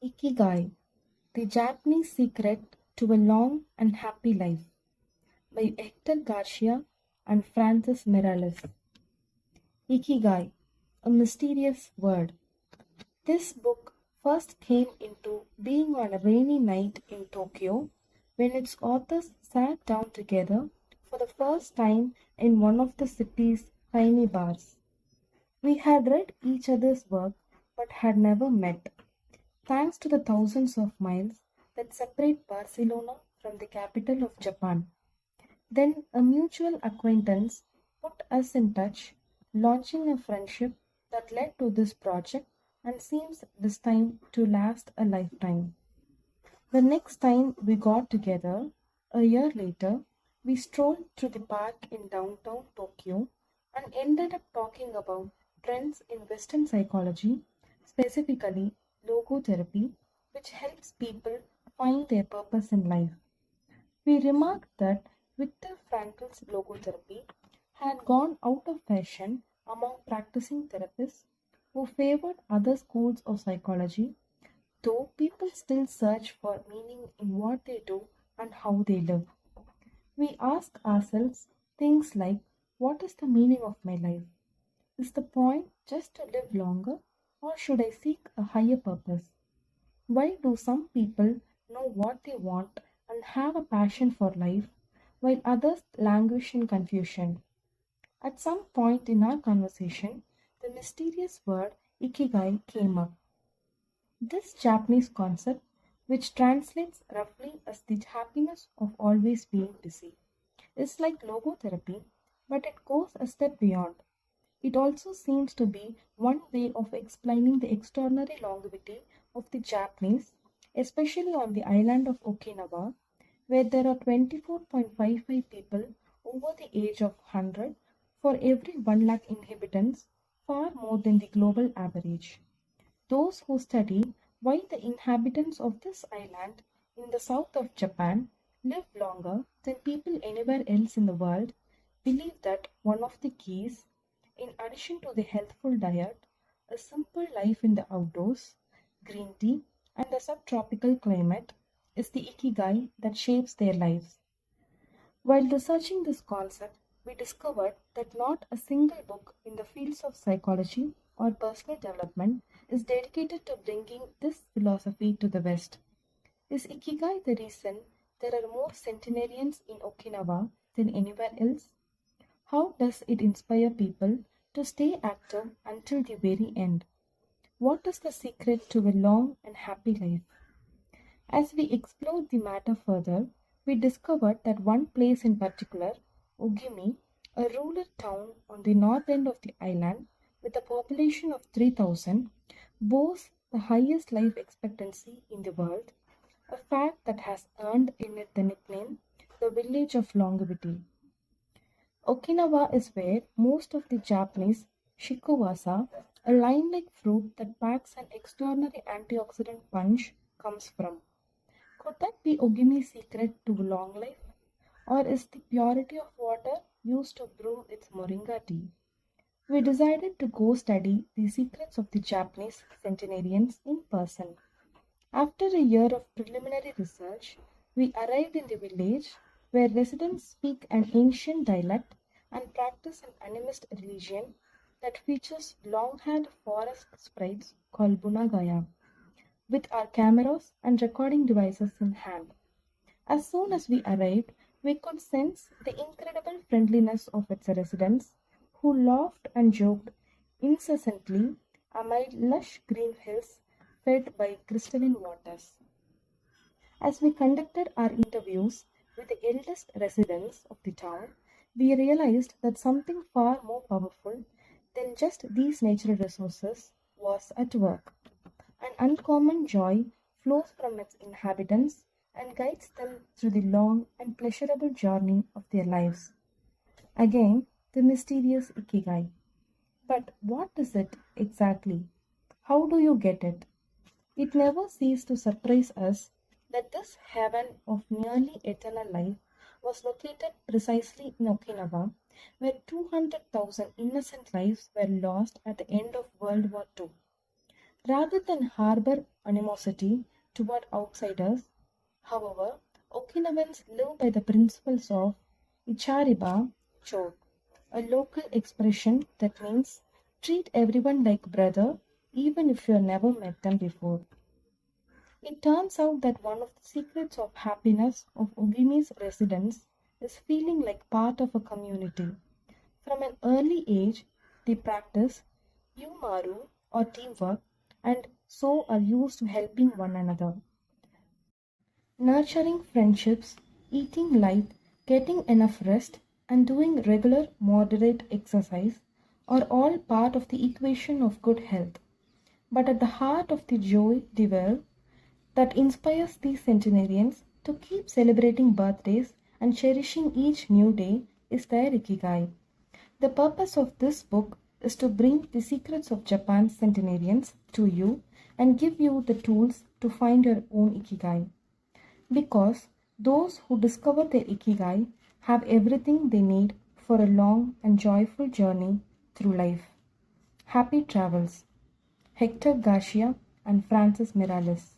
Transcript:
Ikigai, the Japanese secret to a long and happy life by Hector Garcia and Francis Miralles. Ikigai, a mysterious word. This book first came into being on a rainy night in Tokyo when its authors sat down together for the first time in one of the city's tiny bars. We had read each other's work but had never met, thanks to the thousands of miles that separate Barcelona from the capital of Japan. Then a mutual acquaintance put us in touch, launching a friendship that led to this project and seems this time to last a lifetime. The next time we got together, a year later, we strolled through the park in downtown Tokyo and ended up talking about trends in Western psychology, specifically logotherapy, which helps people find their purpose in life. We remarked that Viktor Frankl's logotherapy had gone out of fashion among practicing therapists who favored other schools of psychology, though people still search for meaning in what they do and how they live. We ask ourselves things like, what is the meaning of my life? Is the point just to live longer, or should I seek a higher purpose? Why do some people know what they want and have a passion for life, while others languish in confusion? At some point in our conversation, the mysterious word ikigai came up. This Japanese concept, which translates roughly as the happiness of always being busy, is like logotherapy, but it goes a step beyond. It also seems to be one way of explaining the extraordinary longevity of the Japanese, especially on the island of Okinawa, where there are 24.55 people over the age of 100 for every 1 lakh inhabitants, far more than the global average. Those who study why the inhabitants of this island in the south of Japan live longer than people anywhere else in the world believe that one of the keys, in addition to the healthful diet, a simple life in the outdoors, green tea, and a subtropical climate, is the ikigai that shapes their lives. While researching this concept, we discovered that not a single book in the fields of psychology or personal development is dedicated to bringing this philosophy to the West. Is ikigai the reason there are more centenarians in Okinawa than anywhere else? How does it inspire people to stay active until the very end? What is the secret to a long and happy life? As we explored the matter further, we discovered that one place in particular, Ogimi, a rural town on the north end of the island with a population of 3,000, boasts the highest life expectancy in the world, a fact that has earned in it the nickname the Village of Longevity. Okinawa is where most of the Japanese shikuwasa, a lime-like fruit that packs an extraordinary antioxidant punch, comes from. Could that be Ogimi's secret to long life? Or is the purity of water used to brew its moringa tea? We decided to go study the secrets of the Japanese centenarians in person. After a year of preliminary research, we arrived in the village where residents speak an ancient dialect and practice an animist religion that features long-haired forest sprites called bunagaya, with our cameras and recording devices in hand. As soon as we arrived, we could sense the incredible friendliness of its residents, who laughed and joked incessantly amid lush green hills fed by crystalline waters. As we conducted our interviews with the eldest residents of the town, we realized that something far more powerful than just these natural resources was at work. An uncommon joy flows from its inhabitants and guides them through the long and pleasurable journey of their lives. Again, the mysterious ikigai. But what is it exactly? How do you get it? It never ceased to surprise us that this heaven of nearly eternal life was located precisely in Okinawa, where 200,000 innocent lives were lost at the end of World War II. Rather than harbor animosity toward outsiders. However, Okinawans live by the principles of Ichariba Chod, a local expression that means treat everyone like brother even if you have never met them before. It turns out that one of the secrets of happiness of Ogimi's residents is feeling like part of a community. From an early age, they practice yumaru or teamwork and so are used to helping one another. Nurturing friendships, eating light, getting enough rest, and doing regular moderate exercise are all part of the equation of good health. But at the heart of the joy de vivre that inspires these centenarians to keep celebrating birthdays and cherishing each new day is their Ikigai. The purpose of this book is to bring the secrets of Japan's centenarians to you and give you the tools to find your own Ikigai. Because those who discover their Ikigai have everything they need for a long and joyful journey through life. Happy travels. Hector Garcia and Francis Miralles.